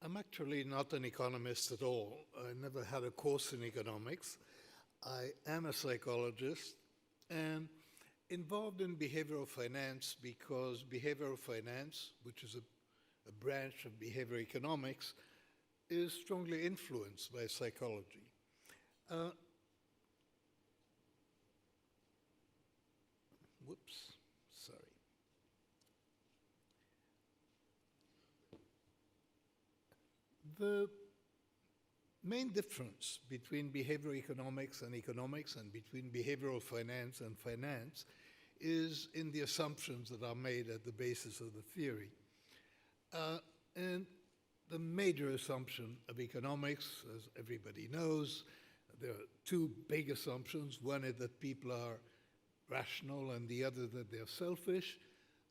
I'm actually not an economist at all. I never had a course in economics. I am a psychologist and involved in behavioral finance because behavioral finance, which is a branch of behavioral economics, is strongly influenced by psychology. Whoops, sorry. The main difference between behavioral economics and between behavioral finance and finance is in the assumptions that are made at the basis of the theory. And the major assumption of economics, as everybody knows, there are two big assumptions. One is that people are rational and the other that they're selfish.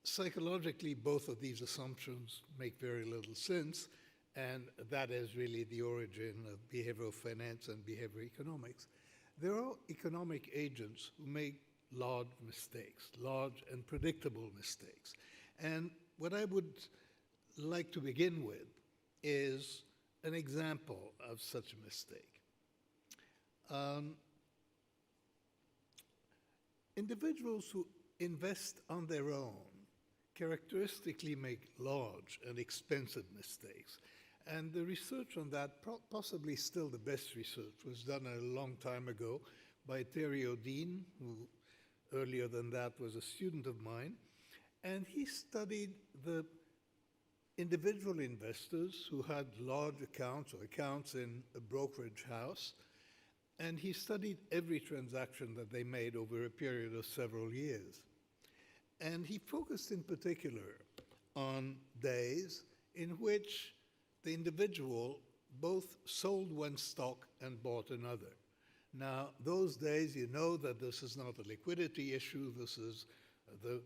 Psychologically, both of these assumptions make very little sense, and that is really the origin of behavioral finance and behavioral economics. There are economic agents who make large mistakes, large and predictable mistakes. And what I would like to begin with is an example of such a mistake. Individuals who invest on their own characteristically make large and expensive mistakes. And the research on that, possibly still the best research, was done a long time ago by Eugene, who earlier than that was a student of mine. And he studied the individual investors who had large accounts or accounts in a brokerage house. And he studied every transaction that they made over a period of several years. And he focused in particular on days in which the individual both sold one stock and bought another. Now, those days, you know that this is not a liquidity issue. This is the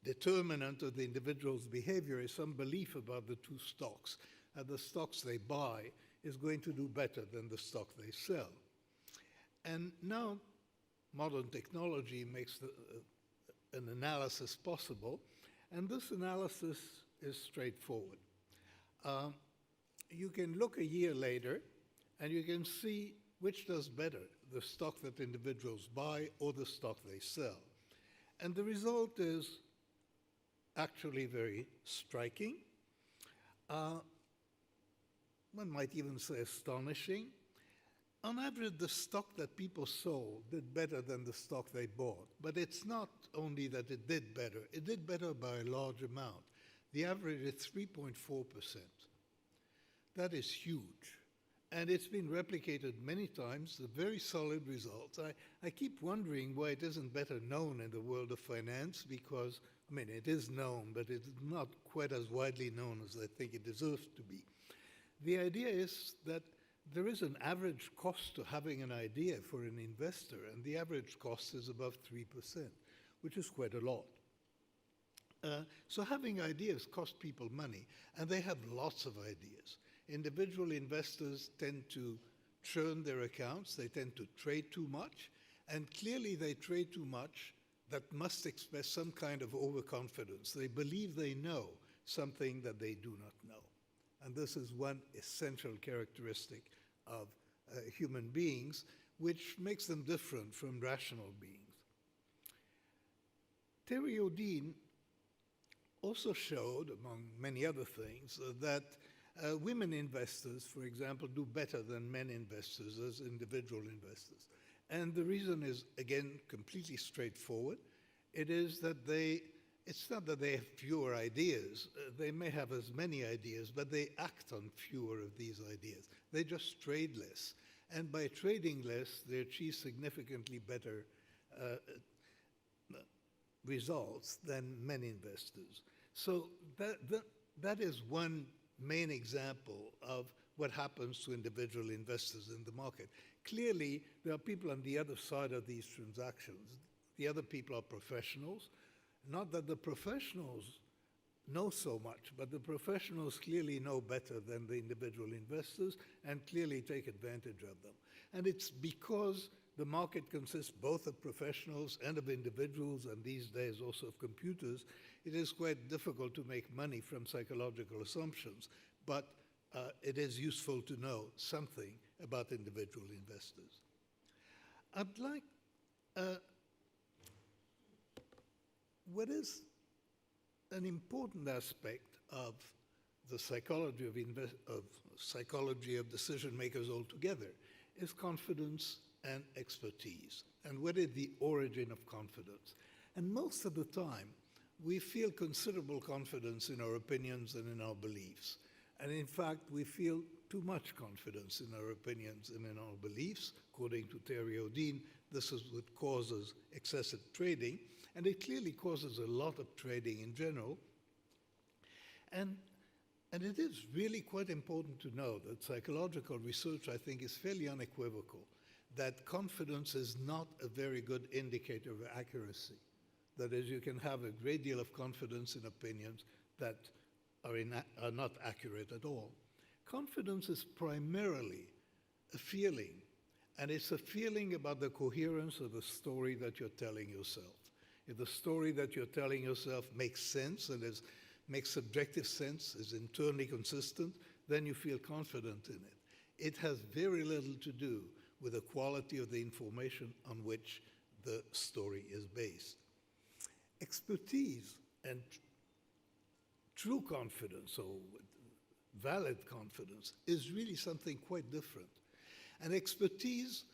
determinant of the individual's behavior is some belief about the two stocks. And the stocks they buy is going to do better than the stock they sell. And now, modern technology makes an analysis possible, and this analysis is straightforward. You can look a year later, and you can see which does better, the stock that individuals buy or the stock they sell. And the result is actually very striking. One might even say astonishing. On average, the stock that people sold did better than the stock they bought. But it's not only that it did better by a large amount. The average is 3.4%. That is huge. And it's been replicated many times, the very solid results. I keep wondering why it isn't better known in the world of finance because, I mean, it is known, but it's not quite as widely known as I think it deserves to be. The idea is that there is an average cost to having an idea for an investor, and the average cost is above 3%, which is quite a lot. So having ideas costs people money, and they have lots of ideas. Individual investors tend to churn their accounts, they tend to trade too much, and clearly they trade too much that must express some kind of overconfidence. They believe they know something that they do not know. And this is one essential characteristic of human beings, which makes them different from rational beings. Eugene also showed, among many other things, that women investors, for example, do better than men investors as individual investors. And the reason is, again, completely straightforward. It is that it's not that they have fewer ideas. They may have as many ideas, but they act on fewer of these ideas. They just trade less. And by trading less, they achieve significantly better results than men investors. So that is one main example of what happens to individual investors in the market. Clearly, there are people on the other side of these transactions. The other people are professionals. Not that the professionals know so much, but the professionals clearly know better than the individual investors and clearly take advantage of them. And it's because the market consists both of professionals and of individuals, and these days also of computers, it is quite difficult to make money from psychological assumptions. But it is useful to know something about individual investors. I'd like, what is an important aspect of the psychology of decision makers altogether is confidence and expertise. And what is the origin of confidence? And most of the time, we feel considerable confidence in our opinions and in our beliefs. And in fact, we feel too much confidence in our opinions and in our beliefs. According to Terry O'Dean, this is what causes excessive trading, and it clearly causes a lot of trading in general. And it is really quite important to know that psychological research, I think, is fairly unequivocal, that confidence is not a very good indicator of accuracy. That is, you can have a great deal of confidence in opinions that are not accurate at all. Confidence is primarily a feeling, and it's a feeling about the coherence of the story that you're telling yourself. If the story that you're telling yourself makes sense and makes subjective sense, is internally consistent, then you feel confident in it. It has very little to do with the quality of the information on which the story is based. Expertise and true confidence, or valid confidence, is really something quite different. And expertise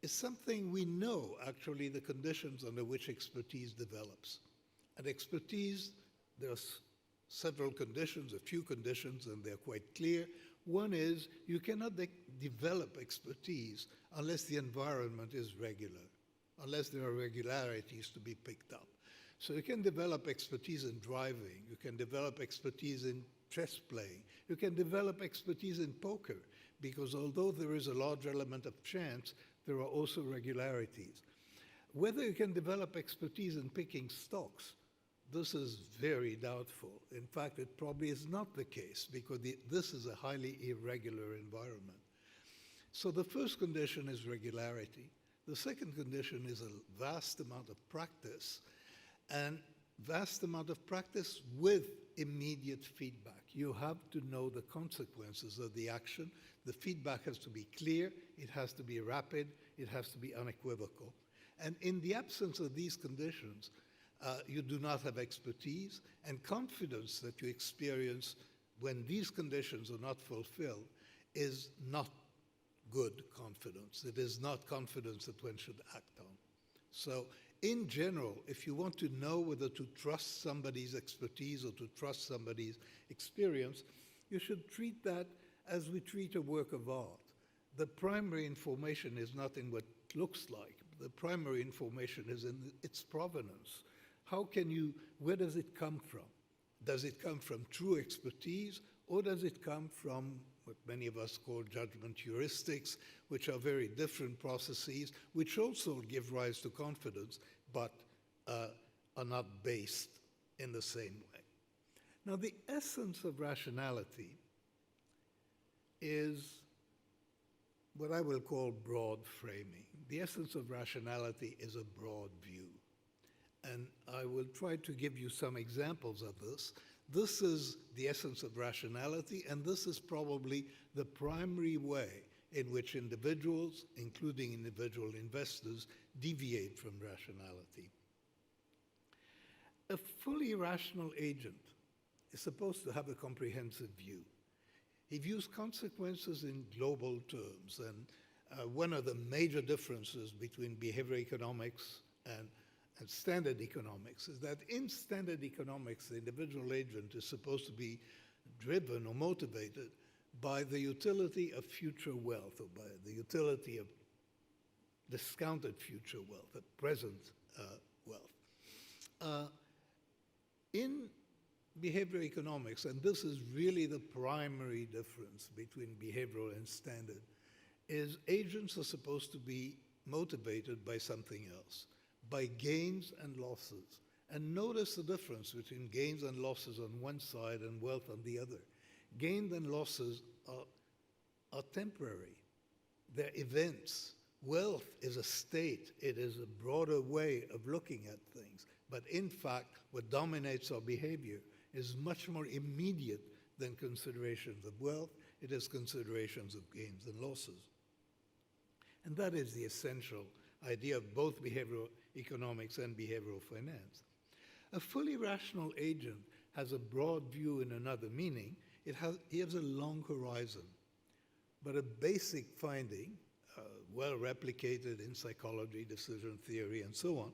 is something we know, actually, the conditions under which expertise develops. And expertise, there are several conditions, a few conditions, and they're quite clear. One is you cannot develop expertise unless the environment is regular, unless there are regularities to be picked up. So you can develop expertise in driving, you can develop expertise in chess playing, you can develop expertise in poker, because although there is a large element of chance, there are also regularities. Whether you can develop expertise in picking stocks, this is very doubtful. In fact, it probably is not the case, because this is a highly irregular environment. So the first condition is regularity. The second condition is a vast amount of practice, and vast amount of practice with immediate feedback. You have to know the consequences of the action. The feedback has to be clear, it has to be rapid, it has to be unequivocal. And in the absence of these conditions, you do not have expertise, and confidence that you experience when these conditions are not fulfilled is not good confidence. It is not confidence that one should act on. So in general, if you want to know whether to trust somebody's expertise or to trust somebody's experience, you should treat that as we treat a work of art. The primary information is not in what it looks like. The primary information is in its provenance. Where does it come from? Does it come from true expertise, or does it come from what many of us call judgment heuristics, which are very different processes, which also give rise to confidence, but are not based in the same way. Now, the essence of rationality is what I will call broad framing. The essence of rationality is a broad view. And I will try to give you some examples of this. This is the essence of rationality, and this is probably the primary way in which individuals, including individual investors, deviate from rationality. A fully rational agent is supposed to have a comprehensive view. He views consequences in global terms, and one of the major differences between behavior economics and standard economics is that in standard economics, the individual agent is supposed to be driven or motivated by the utility of future wealth, or by the utility of discounted future wealth, of present wealth. In behavioral economics, and this is really the primary difference between behavioral and standard, is agents are supposed to be motivated by something else, by gains and losses. And notice the difference between gains and losses on one side and wealth on the other. Gains and losses are temporary. They're events. Wealth is a state. It is a broader way of looking at things. But in fact, what dominates our behavior is much more immediate than considerations of wealth. it has considerations of gains and losses. And that is the essential idea of both behavioral economics and behavioral finance. A fully rational agent has a broad view in another meaning. He has a long horizon. But a basic finding, well replicated in psychology, decision theory, and so on,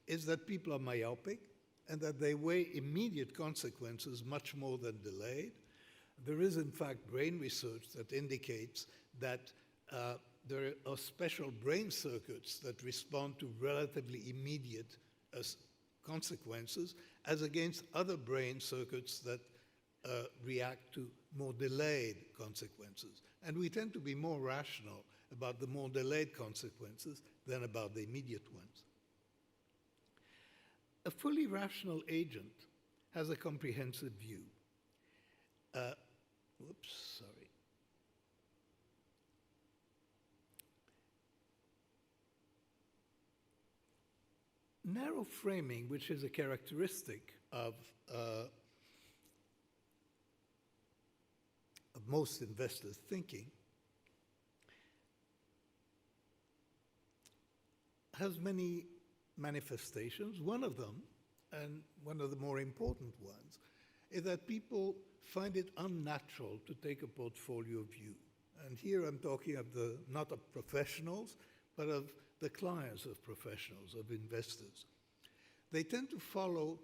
is that people are myopic and that they weigh immediate consequences much more than delayed. There is, in fact, brain research that indicates that there are special brain circuits that respond to relatively immediate consequences, as against other brain circuits that react to more delayed consequences. And we tend to be more rational about the more delayed consequences than about the immediate ones. A fully rational agent has a comprehensive view. Narrow framing, which is a characteristic of most investors' thinking, has many manifestations. One of them, and one of the more important ones, is that people find it unnatural to take a portfolio view. And here I'm talking of not of professionals, but of the clients of professionals, of investors. They tend to follow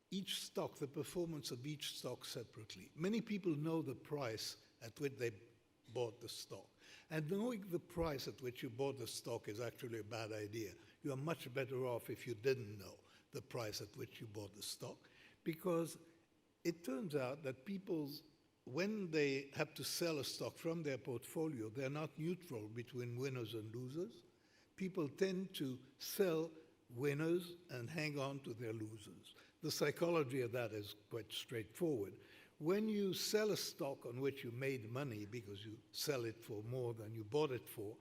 each stock, the performance of each stock separately. Many people know the price at which they bought the stock. And knowing the price at which you bought the stock is actually a bad idea. You are much better off if you didn't know the price at which you bought the stock, because it turns out that when they have to sell a stock from their portfolio, they're not neutral between winners and losers. People tend to sell winners and hang on to their losers. The psychology of that is quite straightforward. When you sell a stock on which you made money because you sell it for more than you bought it for,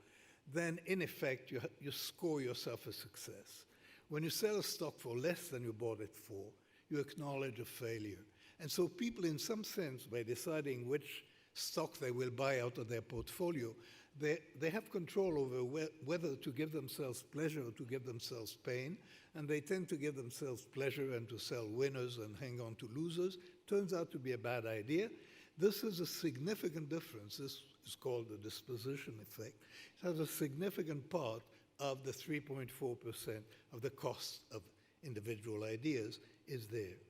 then in effect you score yourself a success. When you sell a stock for less than you bought it for, you acknowledge a failure. And so people, in some sense, by deciding which stock they will buy out of their portfolio, they have control over whether to give themselves pleasure or to give themselves pain, and they tend to give themselves pleasure and to sell winners and hang on to losers. Turns out to be a bad idea. This is a significant difference. This is called the disposition effect. It has a significant part of the 3.4% of the cost of individual ideas is there.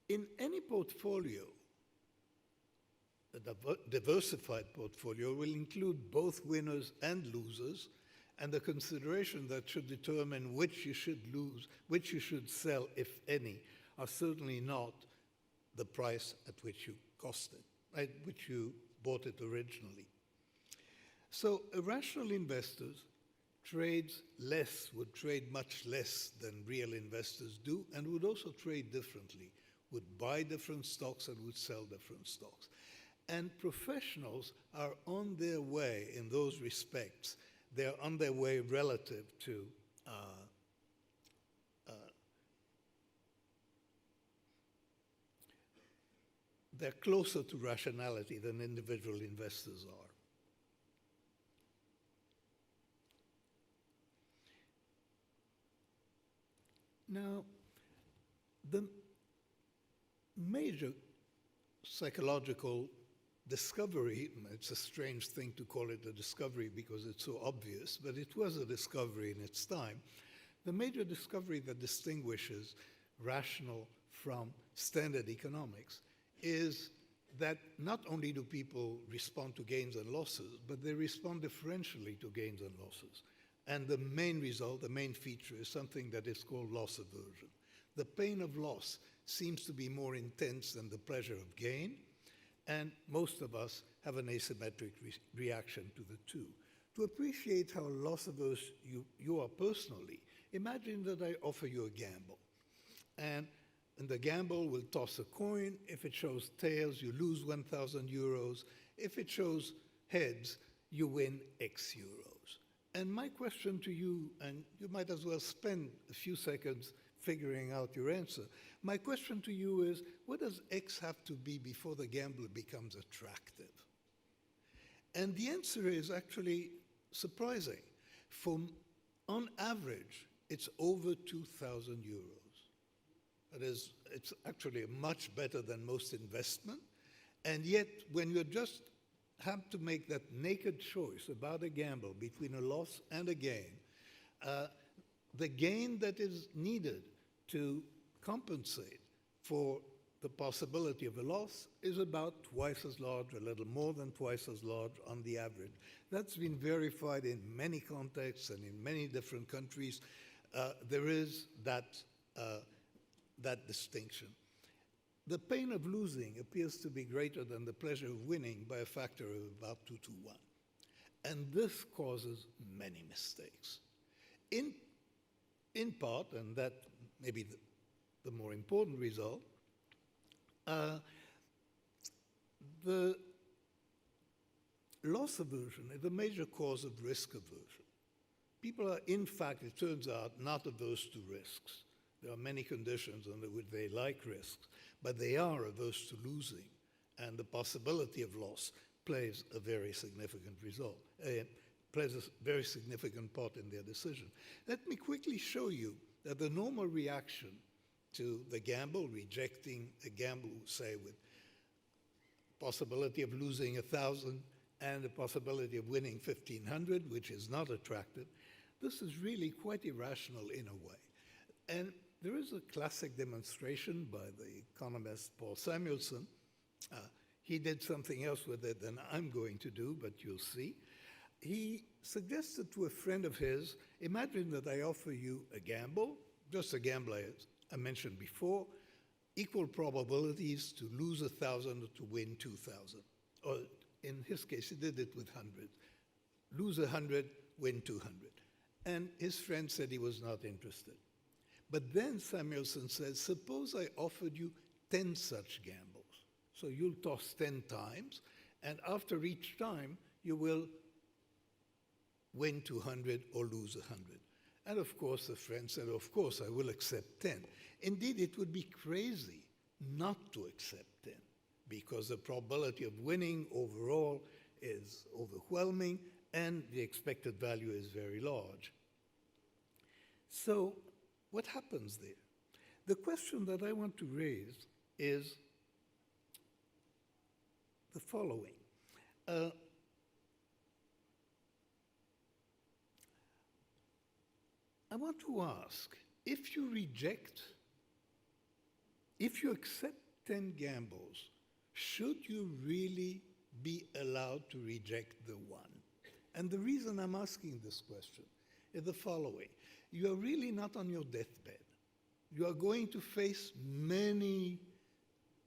In any portfolio, a diversified portfolio will include both winners and losers, and the consideration that should determine which you should lose, which you should sell, if any, are certainly not the price at which you cost it, at which you bought it originally. So irrational investors would trade much less than real investors do, and would also trade differently, would buy different stocks and would sell different stocks. And professionals are on their way in those respects. They're on their way relative to they're closer to rationality than individual investors are. Now, the major psychological discovery, it's a strange thing to call it a discovery because it's so obvious, but it was a discovery in its time. The major discovery that distinguishes rational from standard economics is that not only do people respond to gains and losses, but they respond differentially to gains and losses. And the main result, the main feature, is something that is called loss aversion. The pain of loss seems to be more intense than the pleasure of gain, and most of us have an asymmetric reaction to the two. To appreciate how loss averse you are personally, imagine that I offer you a gamble. And the gamble will toss a coin. If it shows tails, you lose 1,000 euros. If it shows heads, you win X euros. And my question to you, and you might as well spend a few seconds figuring out your answer. My question to you is, what does X have to be before the gambler becomes attractive? And the answer is actually surprising. On average, it's over 2,000 euros. That is, it's actually much better than most investment. And yet, when you just have to make that naked choice about a gamble between a loss and a gain, the gain that is needed to compensate for the possibility of a loss is about twice as large, a little more than twice as large on the average. That's been verified in many contexts and in many different countries. There is that distinction. The pain of losing appears to be greater than the pleasure of winning by a factor of about 2 to 1. And this causes many mistakes. In part, and that may be the more important result, the loss aversion is a major cause of risk aversion. People are, in fact, it turns out, not averse to risks. There are many conditions under which they like risks, but they are averse to losing, and the possibility of loss plays a very significant plays a very significant part in their decision. Let me quickly show you that the normal reaction to the gamble, rejecting a gamble, say, with possibility of losing 1,000 and the possibility of winning 1,500, which is not attractive, this is really quite irrational in a way. And there is a classic demonstration by the economist Paul Samuelson. He did something else with it than I'm going to do, but you'll see. He suggested to a friend of his, imagine that I offer you a gamble, just a gamble I mentioned before, equal probabilities to lose 1,000 or to win 2,000. Or in his case, he did it with hundreds. Lose 100, win 200. And his friend said he was not interested. But then Samuelson says, suppose I offered you 10 such gambles. So you'll toss 10 times, and after each time, you will win 200 or lose 100. And of course, the friend said, of course, I will accept 10. Indeed, it would be crazy not to accept 10, because the probability of winning overall is overwhelming, and the expected value is very large. So what happens there? The question that I want to raise is the following. I want to ask, if you accept 10 gambles, should you really be allowed to reject the one? And the reason I'm asking this question is the following. You are really not on your deathbed. You are going to face many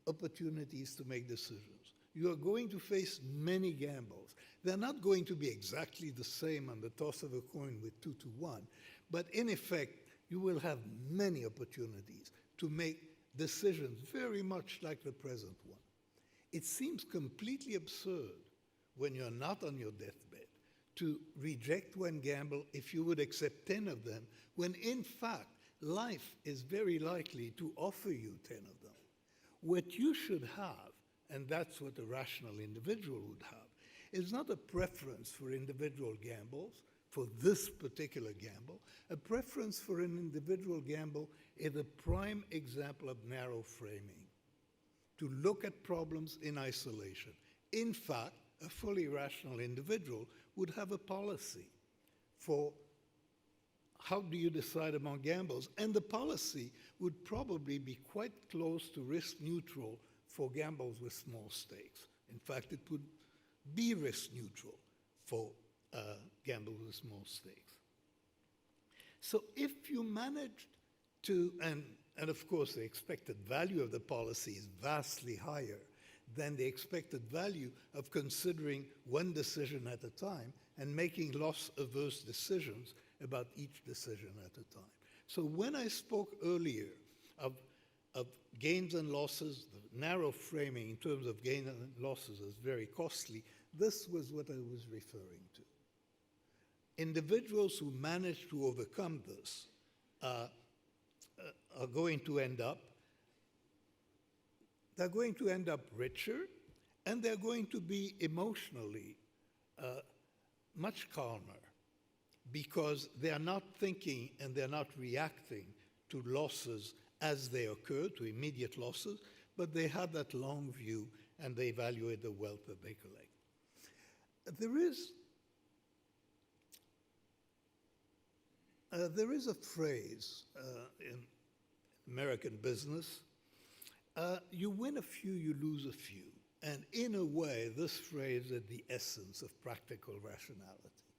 opportunities to make decisions. You are going to face many gambles. They're not going to be exactly the same on the toss of a coin with 2 to 1, but in effect, you will have many opportunities to make decisions very much like the present one. It seems completely absurd when you're not on your deathbed to reject one gamble if you would accept 10 of them, when in fact, life is very likely to offer you 10 of them. What you should have, and that's what a rational individual would have, is not a preference for individual gambles, for this particular gamble. A preference for an individual gamble is a prime example of narrow framing, to look at problems in isolation. In fact, a fully rational individual would have a policy for how do you decide among gambles, and the policy would probably be quite close to risk neutral for gambles with small stakes. In fact, it would be risk neutral for gambles with small stakes. So if you managed to, and of course the expected value of the policy is vastly higher than the expected value of considering one decision at a time and making loss-averse decisions about each decision at a time. So when I spoke earlier of gains and losses, the narrow framing in terms of gains and losses is very costly, this was what I was referring to. Individuals who manage to overcome this are going to end up, they're going to end up richer, and they're going to be emotionally much calmer, because they are not thinking and they're not reacting to losses as they occur, to immediate losses, but they have that long view and they evaluate the wealth that they collect. There is a phrase in American business, you win a few, you lose a few. And in a way, this phrase is the essence of practical rationality.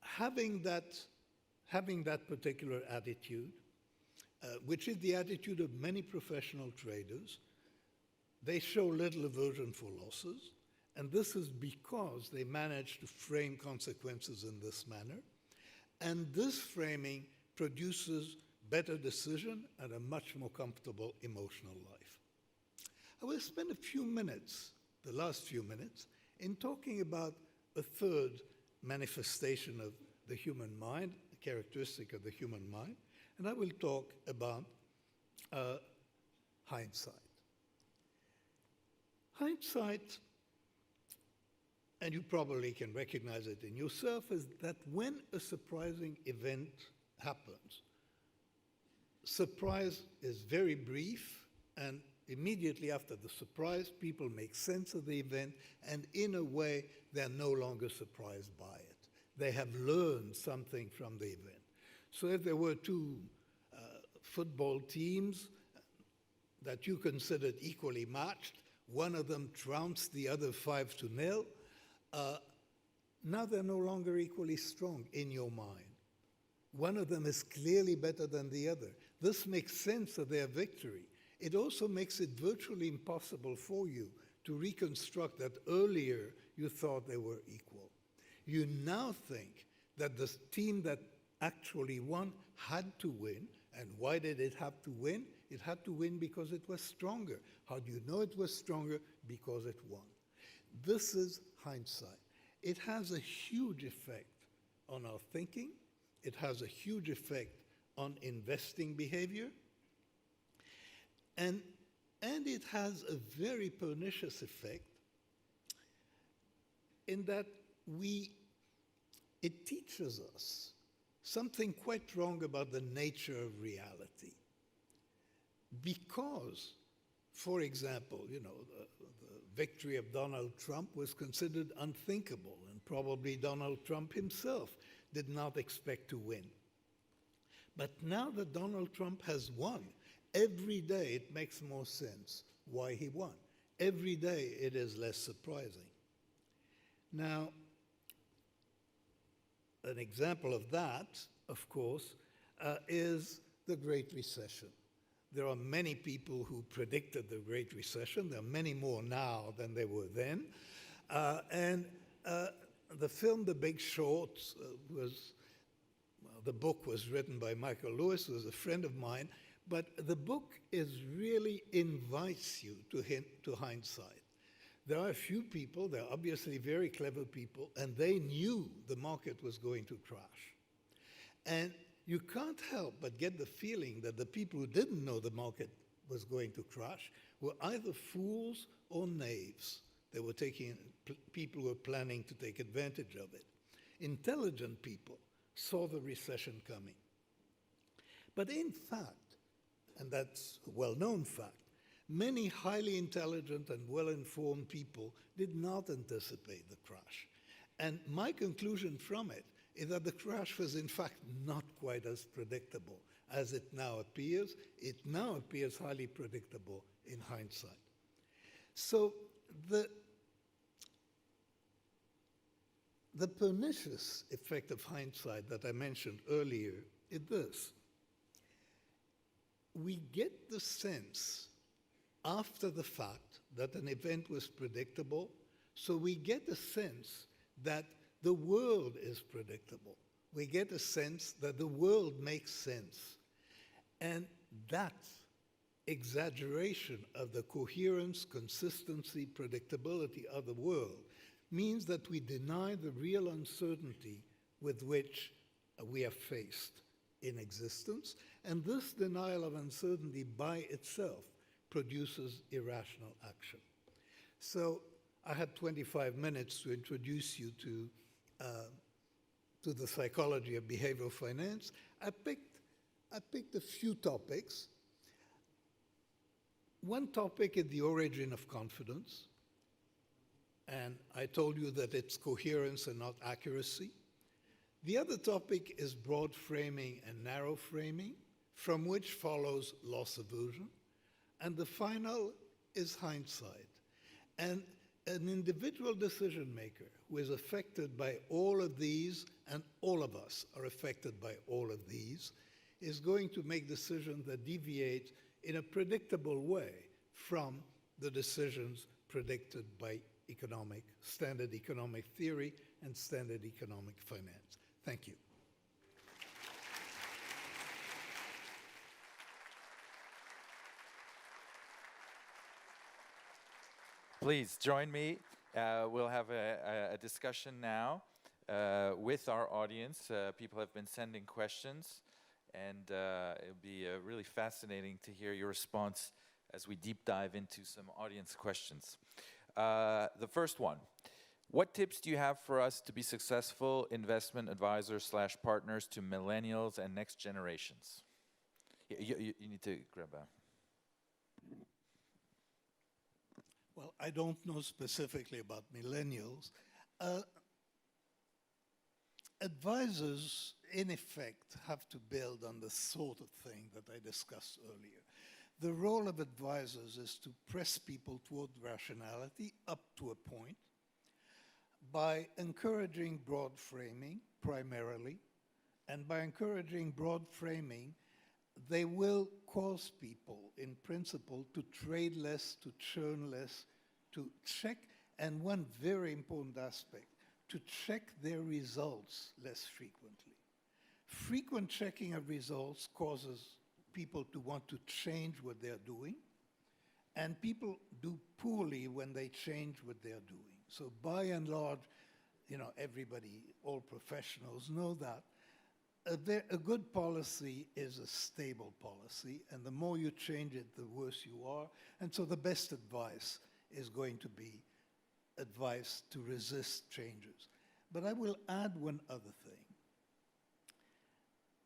Having that particular attitude, which is the attitude of many professional traders, they show little aversion for losses, and this is because they manage to frame consequences in this manner, and this framing produces better decision and a much more comfortable emotional life. I will spend a few minutes, the last few minutes, in talking about a third manifestation of the human mind, a characteristic of the human mind, and I will talk about hindsight. Hindsight, and you probably can recognize it in yourself, is that when a surprising event happens, surprise is very brief, and immediately after the surprise, people make sense of the event, and in a way, they're no longer surprised by it. They have learned something from the event. So if there were two football teams that you considered equally matched, one of them trounced the other 5-0, now they're no longer equally strong in your mind. One of them is clearly better than the other. This makes sense of their victory. It also makes it virtually impossible for you to reconstruct that earlier you thought they were equal. You now think that the team that actually won had to win. And why did it have to win? It had to win because it was stronger. How do you know it was stronger? Because it won. This is hindsight. It has a huge effect on our thinking. It has a huge effect on investing behavior. And it has a very pernicious effect in that it teaches us something quite wrong about the nature of reality. Because, for example, the victory of Donald Trump was considered unthinkable, and probably Donald Trump himself did not expect to win. But now that Donald Trump has won, every day it makes more sense why he won. Every day it is less surprising. Now, an example of that, of course, is the Great Recession. There are many people who predicted the Great Recession. There are many more now than there were then. The film The Big Short the book was written by Michael Lewis, who was a friend of mine, but the book really invites you to hindsight. There are a few people, they're obviously very clever people, and they knew the market was going to crash. And you can't help but get the feeling that the people who didn't know the market was going to crash were either fools or knaves. They were people who were planning to take advantage of it. Intelligent people saw the recession coming. But in fact, and that's a well-known fact, many highly intelligent and well-informed people did not anticipate the crash. And my conclusion from it is that the crash was in fact not quite as predictable as it now appears. It now appears highly predictable in hindsight. So the pernicious effect of hindsight that I mentioned earlier is this. We get the sense after the fact that an event was predictable, so we get a sense that the world is predictable. We get a sense that the world makes sense. And that exaggeration of the coherence, consistency, predictability of the world means that we deny the real uncertainty with which we are faced in existence, and this denial of uncertainty by itself produces irrational action. So I had 25 minutes to introduce you to the psychology of behavioral finance. I picked a few topics. One topic is the origin of confidence, and I told you that it's coherence and not accuracy. The other topic is broad framing and narrow framing, from which follows loss aversion. And the final is hindsight. And an individual decision maker who is affected by all of these, and all of us are affected by all of these, is going to make decisions that deviate in a predictable way from the decisions predicted by standard economic theory and standard economic finance. Thank you. Please join me. We'll have a discussion now with our audience. People have been sending questions, and it'll be really fascinating to hear your response as we deep dive into some audience questions. The first one. What tips do you have for us to be successful investment advisors / partners to millennials and next generations? You need to grab a... Well, I don't know specifically about millennials. Advisors, in effect, have to build on the sort of thing that I discussed earlier. The role of advisors is to press people toward rationality up to a point, by encouraging broad framing, primarily, and by encouraging broad framing, they will cause people, in principle, to trade less, to churn less, to check, and one very important aspect, to check their results less frequently. Frequent checking of results causes people to want to change what they're doing, and people do poorly when they change what they're doing. So by and large, everybody, all professionals know that. A good policy is a stable policy, and the more you change it, the worse you are. And so the best advice is going to be advice to resist changes. But I will add one other thing.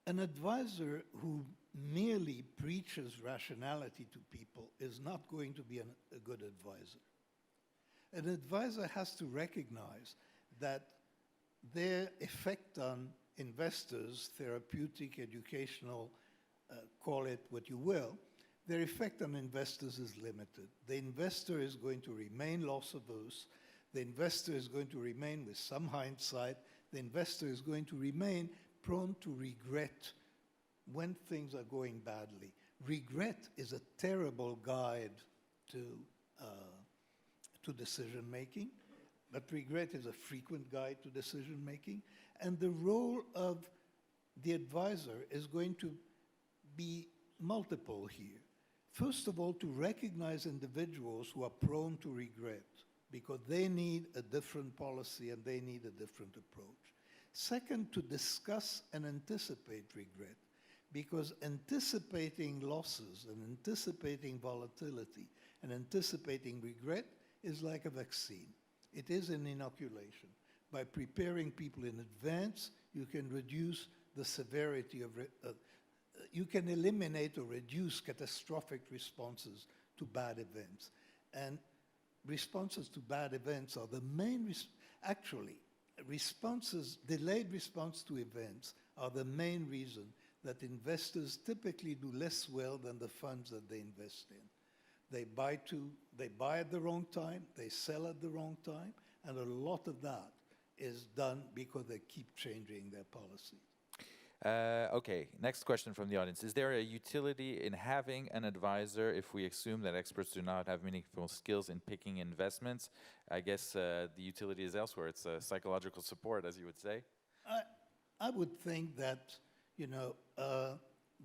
An advisor who merely preaches rationality to people is not going to be a good advisor. An advisor has to recognize that their effect on investors, therapeutic, educational, call it what you will, their effect on investors is limited. The investor is going to remain loss averse. The investor is going to remain with some hindsight. The investor is going to remain prone to regret when things are going badly. Regret is a terrible guide to decision-making, but regret is a frequent guide to decision-making. And the role of the advisor is going to be multiple here. First of all, to recognize individuals who are prone to regret because they need a different policy and they need a different approach. Second, to discuss and anticipate regret, because anticipating losses and anticipating volatility and anticipating regret is like a vaccine. It is an inoculation. By preparing people in advance, you can reduce the severity of, you can eliminate or reduce catastrophic responses to bad events. And responses to bad events are the main, delayed response to events are the main reason that investors typically do less well than the funds that they invest in. They buy at the wrong time, they sell at the wrong time, and a lot of that is done because they keep changing their policy. Okay, next question from the audience. Is there a utility in having an advisor if we assume that experts do not have meaningful skills in picking investments? I guess the utility is elsewhere. It's psychological support, as you would say. I would think that,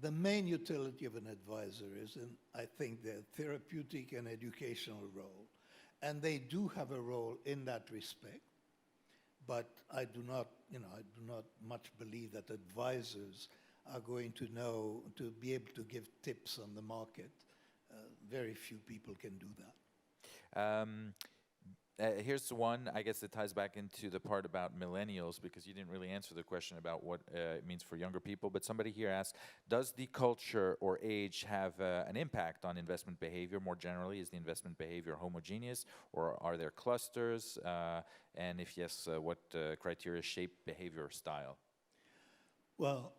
the main utility of an advisor is in, I think, their therapeutic and educational role. And they do have a role in that respect. But I do not much believe that advisors are going to know, to be able to give tips on the market. Very few people can do that. Here's one, I guess it ties back into the part about millennials, because you didn't really answer the question about what it means for younger people. But somebody here asks, does the culture or age have an impact on investment behavior more generally? Is the investment behavior homogeneous, or are there clusters? And if yes, what criteria shape behavior or style? Well,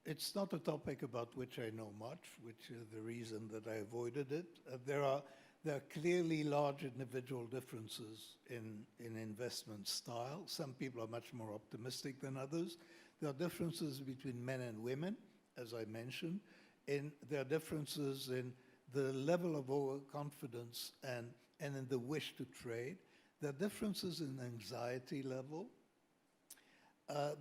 it's not a topic about which I know much, which is the reason that I avoided it. There are clearly large individual differences in investment style. Some people are much more optimistic than others. There are differences between men and women, as I mentioned. There are differences in the level of overconfidence and in the wish to trade. There are differences in anxiety level.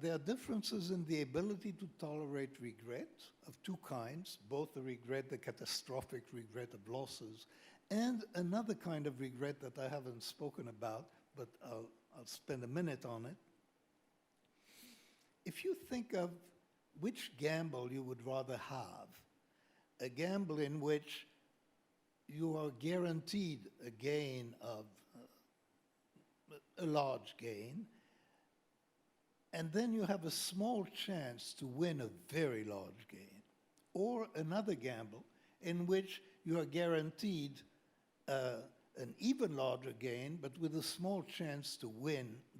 There are differences in the ability to tolerate regret of two kinds, both the catastrophic regret of losses, and another kind of regret that I haven't spoken about, but I'll spend a minute on it. If you think of which gamble you would rather have, a gamble in which you are guaranteed a gain of a large gain, and then you have a small chance to win a very large gain, or another gamble in which you are guaranteed an even larger gain, but with a small chance to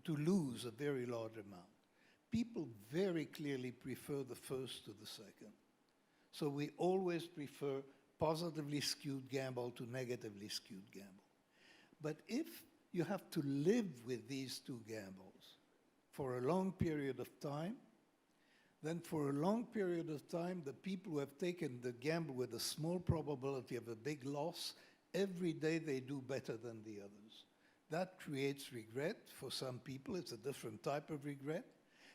lose a very large amount. People very clearly prefer the first to the second. So we always prefer positively skewed gamble to negatively skewed gamble. But if you have to live with these two gambles for a long period of time, then for a long period of time, the people who have taken the gamble with a small probability of a big loss, every day they do better than the others. That creates regret for some people. It's a different type of regret.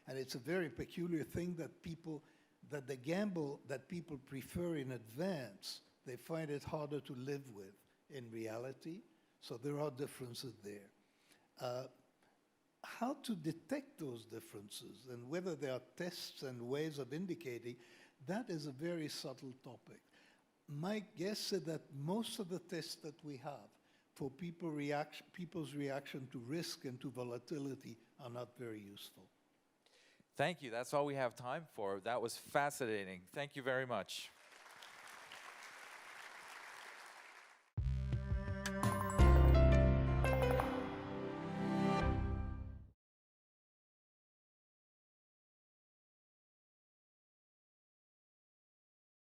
And it's a very peculiar thing that the gamble that people prefer in advance, they find it harder to live with in reality. So there are differences there. How to detect those differences and whether there are tests and ways of indicating, that is a very subtle topic. My guess is that most of the tests that we have for people's reaction to risk and to volatility are not very useful. Thank you. That's all we have time for. That was fascinating. Thank you very much.